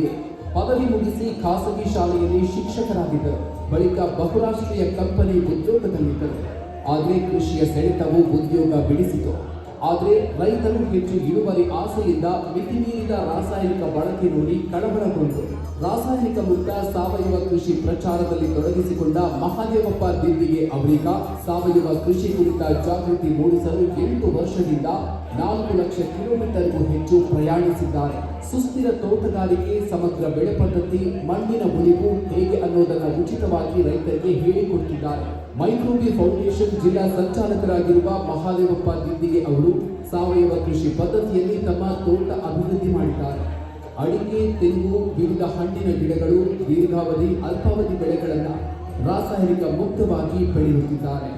BA, ಪದವಿ ಮುಗಿಸಿ ಖಾಸಗಿ ಶಾಲೆಯಲ್ಲಿ ಶಿಕ್ಷಕರಾಗಿದ್ದರು. ಬಳಿಕ ಬಹುರಾಷ್ಟ್ರೀಯ ಕಂಪನಿ ಉದ್ಯೋಗದಲ್ಲಿದ್ದರು. ಆದರೆ ಕೃಷಿಯ ಸೆಳೆತವು ಉದ್ಯೋಗ ಬಿಡಿಸಿತು. ಆದರೆ ರೈತರು ಹೆಚ್ಚು ಇಳುವರಿ ಆಸೆಯಿಂದ ಮಿತಿಮೀರಿದ ರಾಸಾಯನಿಕ ಬಳಕೆ ನೋಡಿ ಕಳವಳಗೊಂಡು ರಾಸಾಯನಿಕ ಮುಕ್ತ ಸಾವಯವ ಕೃಷಿ ಪ್ರಚಾರದಲ್ಲಿ ತೊಡಗಿಸಿಕೊಂಡ ಮಹಾದೇವಪ್ಪ ದಿದ್ದಿಗೆ ಅವರೀಗ ಸಾವಯವ ಕೃಷಿ ಕುರಿತ ಜಾಗೃತಿ ಮೂಡಿಸಲು 8 ವರ್ಷದಿಂದ 4 ಲಕ್ಷ ಕಿಲೋಮೀಟರ್ಗೂ ಹೆಚ್ಚು ಪ್ರಯಾಣಿಸಿದ್ದಾರೆ. ಸುಸ್ಥಿರ ತೋಟಗಾರಿಕೆ, ಸಮಗ್ರ ಬೆಳೆ ಪದ್ಧತಿ, ಮಣ್ಣಿನ ಉಳಿವು ಹೇಗೆ ಅನ್ನೋದನ್ನು ಉಚಿತವಾಗಿ ರೈತರಿಗೆ ಹೇಳಿಕೊಟ್ಟಿದ್ದಾರೆ. ಮೈಕ್ರೋಬಿ ಫೌಂಡೇಶನ್ ಜಿಲ್ಲಾ ಸಂಚಾಲಕರಾಗಿರುವ ಮಹಾದೇವಪ್ಪ ದಿದ್ದಿಗೆ ಅವರು ಸಾವಯವ ಕೃಷಿ ಪದ್ಧತಿಯಲ್ಲಿ ತಮ್ಮ ತೋಟ ಅಭಿವೃದ್ಧಿ ಮಾಡಿದ್ದಾರೆ. ಅಡಿಕೆ, ತೆಂಗು, ವಿವಿಧ ಹಣ್ಣಿನ ಗಿಡಗಳು, ದೀರ್ಘಾವಧಿ, ಅಲ್ಪಾವಧಿ ಬೆಳೆಗಳನ್ನು ರಾಸಾಯನಿಕ ಮುಕ್ತವಾಗಿ ಬೆಳೆಯುತ್ತಿದ್ದಾರೆ.